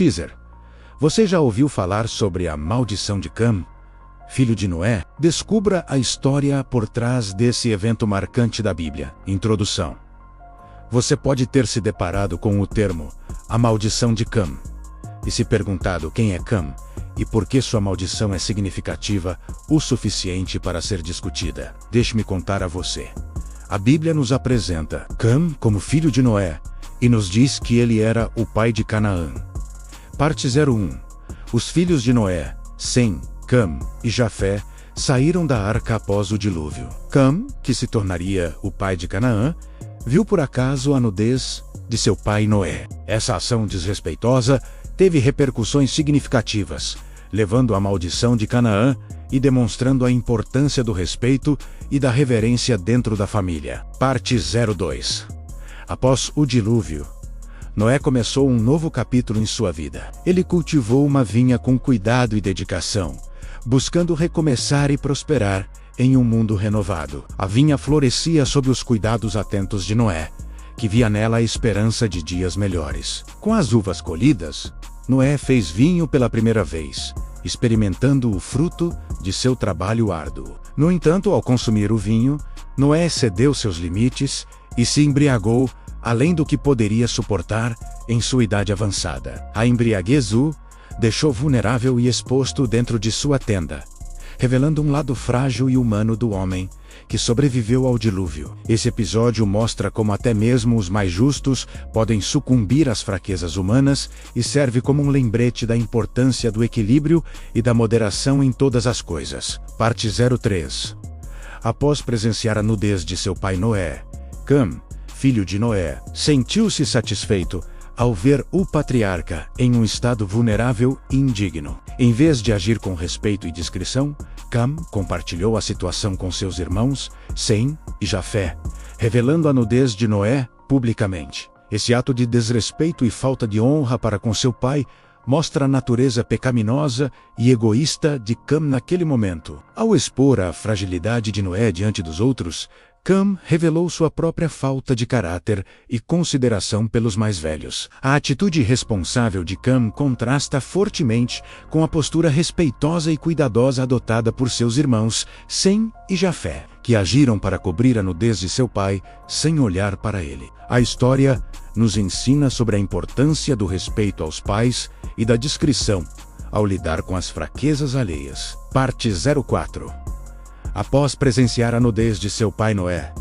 Teaser. Você já ouviu falar sobre a maldição de Cam, filho de Noé? Descubra a história por trás desse evento marcante da Bíblia. Introdução. Você pode ter se deparado com o termo, a maldição de Cam, e se perguntado quem é Cam e por que sua maldição é significativa o suficiente para ser discutida. Deixe-me contar a você. A Bíblia nos apresenta Cam como filho de Noé e nos diz que ele era o pai de Canaã. Parte 01. Os filhos de Noé, Sem, Cam e Jafé, saíram da arca após o dilúvio. Cam, que se tornaria o pai de Canaã, viu por acaso a nudez de seu pai Noé. Essa ação desrespeitosa teve repercussões significativas, levando à maldição de Canaã e demonstrando a importância do respeito e da reverência dentro da família. Parte 02. Após o dilúvio, Noé começou um novo capítulo em sua vida. Ele cultivou uma vinha com cuidado e dedicação, buscando recomeçar e prosperar em um mundo renovado. A vinha florescia sob os cuidados atentos de Noé, que via nela a esperança de dias melhores. Com as uvas colhidas, Noé fez vinho pela primeira vez, experimentando o fruto de seu trabalho árduo. No entanto, ao consumir o vinho, Noé excedeu seus limites e se embriagou além do que poderia suportar em sua idade avançada. A embriaguez o deixou vulnerável e exposto dentro de sua tenda, revelando um lado frágil e humano do homem que sobreviveu ao dilúvio. Esse episódio mostra como até mesmo os mais justos podem sucumbir às fraquezas humanas e serve como um lembrete da importância do equilíbrio e da moderação em todas as coisas. Parte 03. Após presenciar a nudez de seu pai Noé, Cam, filho de Noé, sentiu-se satisfeito ao ver o patriarca em um estado vulnerável e indigno. Em vez de agir com respeito e discrição, Cam compartilhou a situação com seus irmãos, Sem e Jafé, revelando a nudez de Noé publicamente. Esse ato de desrespeito e falta de honra para com seu pai mostra a natureza pecaminosa e egoísta de Cam naquele momento. Ao expor a fragilidade de Noé diante dos outros, Cam revelou sua própria falta de caráter e consideração pelos mais velhos. A atitude irresponsável de Cam contrasta fortemente com a postura respeitosa e cuidadosa adotada por seus irmãos, Sem e Jafé, que agiram para cobrir a nudez de seu pai sem olhar para ele. A história nos ensina sobre a importância do respeito aos pais e da discrição ao lidar com as fraquezas alheias. Parte 04. Após presenciar a nudez de seu pai Noé,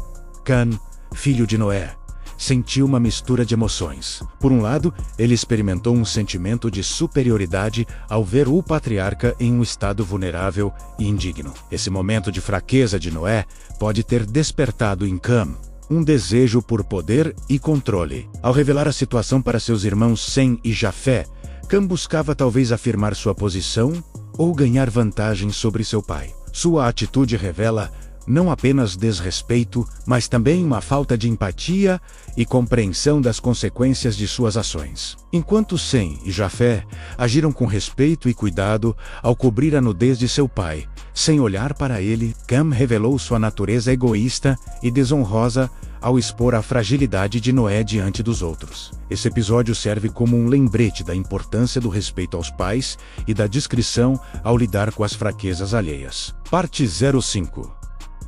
Cam, filho de Noé, sentiu uma mistura de emoções. Por um lado, ele experimentou um sentimento de superioridade ao ver o patriarca em um estado vulnerável e indigno. Esse momento de fraqueza de Noé pode ter despertado em Cam um desejo por poder e controle. Ao revelar a situação para seus irmãos Sem e Jafé, Cam buscava talvez afirmar sua posição ou ganhar vantagem sobre seu pai. Sua atitude revela não apenas desrespeito, mas também uma falta de empatia e compreensão das consequências de suas ações. Enquanto Sem e Jafé agiram com respeito e cuidado ao cobrir a nudez de seu pai, sem olhar para ele, Cam revelou sua natureza egoísta e desonrosa ao expor a fragilidade de Noé diante dos outros. Esse episódio serve como um lembrete da importância do respeito aos pais e da discrição ao lidar com as fraquezas alheias. Parte 05.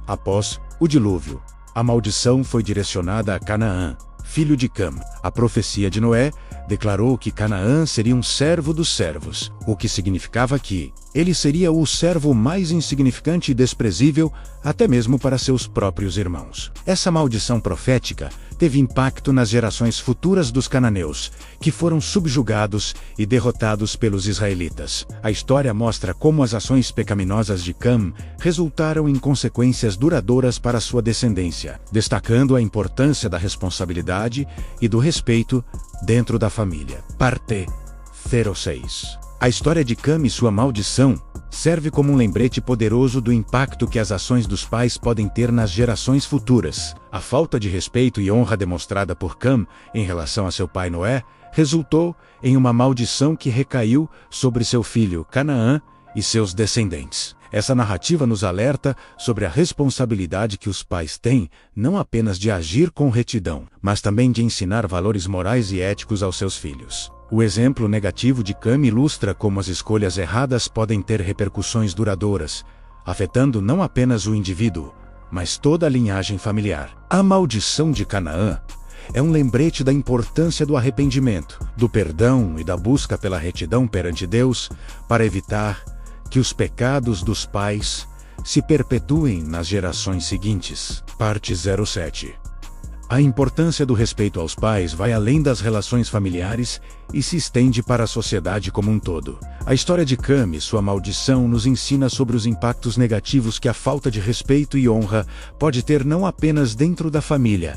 Após o dilúvio, a maldição foi direcionada a Canaã, filho de Cam. A profecia de Noé declarou que Canaã seria um servo dos servos, o que significava que ele seria o servo mais insignificante e desprezível até mesmo para seus próprios irmãos. Essa maldição profética teve impacto nas gerações futuras dos cananeus, que foram subjugados e derrotados pelos israelitas. A história mostra como as ações pecaminosas de Cam resultaram em consequências duradouras para sua descendência, destacando a importância da responsabilidade e do respeito dentro da família. Parte 06. A história de Cam e sua maldição serve como um lembrete poderoso do impacto que as ações dos pais podem ter nas gerações futuras. A falta de respeito e honra demonstrada por Cam em relação a seu pai Noé resultou em uma maldição que recaiu sobre seu filho Canaã e seus descendentes. Essa narrativa nos alerta sobre a responsabilidade que os pais têm, não apenas de agir com retidão, mas também de ensinar valores morais e éticos aos seus filhos. O exemplo negativo de Cam ilustra como as escolhas erradas podem ter repercussões duradouras, afetando não apenas o indivíduo, mas toda a linhagem familiar. A maldição de Canaã é um lembrete da importância do arrependimento, do perdão e da busca pela retidão perante Deus para evitar que os pecados dos pais se perpetuem nas gerações seguintes. Parte 07. A importância do respeito aos pais vai além das relações familiares e se estende para a sociedade como um todo. A história de Cam e sua maldição nos ensina sobre os impactos negativos que a falta de respeito e honra pode ter não apenas dentro da família,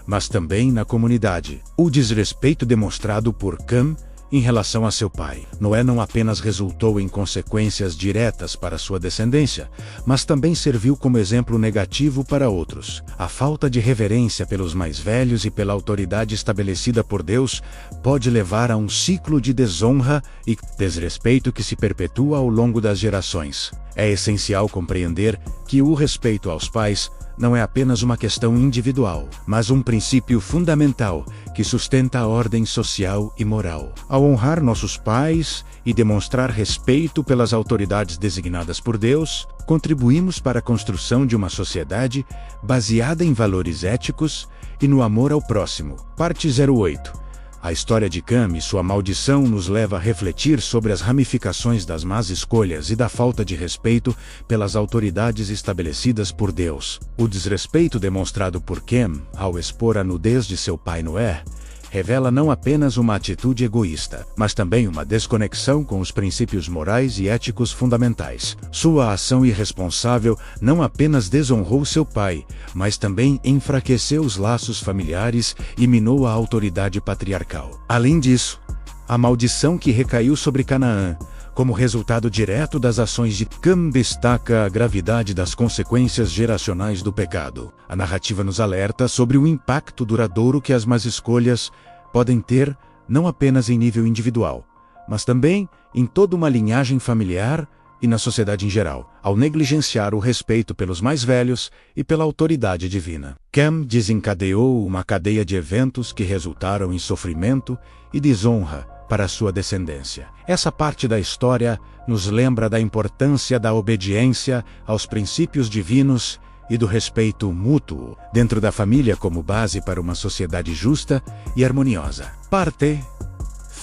mas também na comunidade. O desrespeito demonstrado por Cam em relação a seu pai. Noé não apenas resultou em consequências diretas para sua descendência, mas também serviu como exemplo negativo para outros. A falta de reverência pelos mais velhos e pela autoridade estabelecida por Deus pode levar a um ciclo de desonra e desrespeito que se perpetua ao longo das gerações. É essencial compreender que o respeito aos pais não é apenas uma questão individual, mas um princípio fundamental que sustenta a ordem social e moral. Ao honrar nossos pais e demonstrar respeito pelas autoridades designadas por Deus, contribuímos para a construção de uma sociedade baseada em valores éticos e no amor ao próximo. Parte 08. A história de Cam e sua maldição nos leva a refletir sobre as ramificações das más escolhas e da falta de respeito pelas autoridades estabelecidas por Deus. O desrespeito demonstrado por Cam ao expor a nudez de seu pai Noé revela não apenas uma atitude egoísta, mas também uma desconexão com os princípios morais e éticos fundamentais. Sua ação irresponsável não apenas desonrou seu pai, mas também enfraqueceu os laços familiares e minou a autoridade patriarcal. Além disso, a maldição que recaiu sobre Canaã, como resultado direto das ações de Cam, destaca a gravidade das consequências geracionais do pecado. A narrativa nos alerta sobre o impacto duradouro que as más escolhas podem ter não apenas em nível individual, mas também em toda uma linhagem familiar e na sociedade em geral, ao negligenciar o respeito pelos mais velhos e pela autoridade divina. Cam desencadeou uma cadeia de eventos que resultaram em sofrimento e desonra para sua descendência. Essa parte da história nos lembra da importância da obediência aos princípios divinos e do respeito mútuo dentro da família como base para uma sociedade justa e harmoniosa. Parte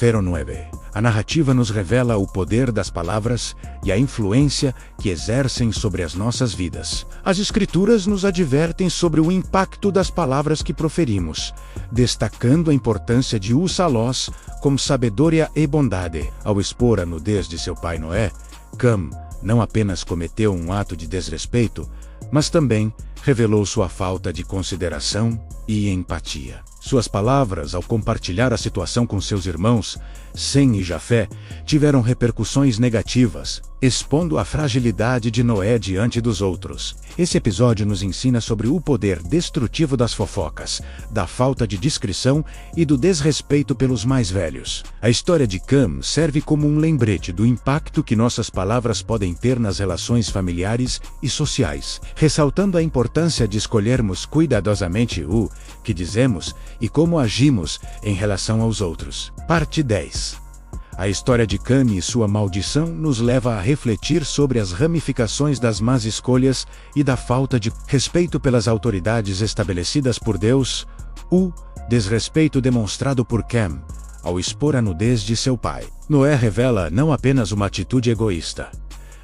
09. A narrativa nos revela o poder das palavras e a influência que exercem sobre as nossas vidas. As Escrituras nos advertem sobre o impacto das palavras que proferimos, destacando a importância de usá-las com sabedoria e bondade. Ao expor a nudez de seu pai Noé, Cam não apenas cometeu um ato de desrespeito, mas também revelou sua falta de consideração e empatia. Suas palavras, ao compartilhar a situação com seus irmãos, Sem e Jafé, tiveram repercussões negativas, expondo a fragilidade de Noé diante dos outros. Esse episódio nos ensina sobre o poder destrutivo das fofocas, da falta de discrição e do desrespeito pelos mais velhos. A história de Cam serve como um lembrete do impacto que nossas palavras podem ter nas relações familiares e sociais, ressaltando a importância de escolhermos cuidadosamente o que dizemos e como agimos em relação aos outros. Parte 10. A história de Cam e sua maldição nos leva a refletir sobre as ramificações das más escolhas e da falta de respeito pelas autoridades estabelecidas por Deus, o desrespeito demonstrado por Cam ao expor a nudez de seu pai. Noé revela não apenas uma atitude egoísta,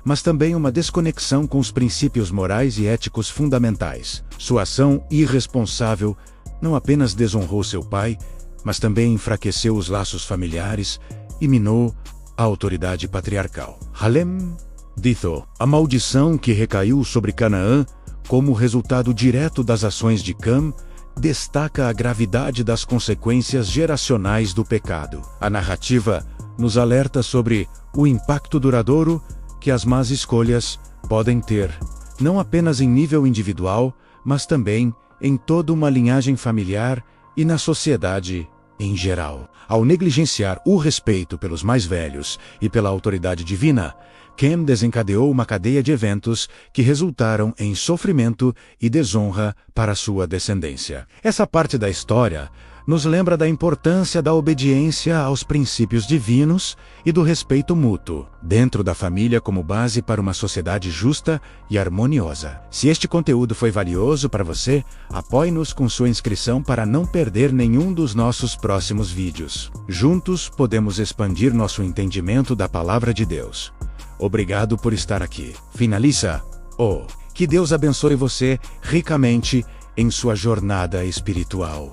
mas também uma desconexão com os princípios morais e éticos fundamentais. Sua ação irresponsável não apenas desonrou seu pai, mas também enfraqueceu os laços familiares e minou a autoridade patriarcal. Halem dito, a maldição que recaiu sobre Canaã, como resultado direto das ações de Cam, destaca a gravidade das consequências geracionais do pecado. A narrativa nos alerta sobre o impacto duradouro que as más escolhas podem ter, não apenas em nível individual, mas também em toda uma linhagem familiar e na sociedade em geral. Ao negligenciar o respeito pelos mais velhos e pela autoridade divina, Cam desencadeou uma cadeia de eventos que resultaram em sofrimento e desonra para sua descendência. Essa parte da história nos lembra da importância da obediência aos princípios divinos e do respeito mútuo, dentro da família como base para uma sociedade justa e harmoniosa. Se este conteúdo foi valioso para você, apoie-nos com sua inscrição para não perder nenhum dos nossos próximos vídeos. Juntos podemos expandir nosso entendimento da Palavra de Deus. Obrigado por estar aqui. Finaliza. Que Deus abençoe você ricamente em sua jornada espiritual.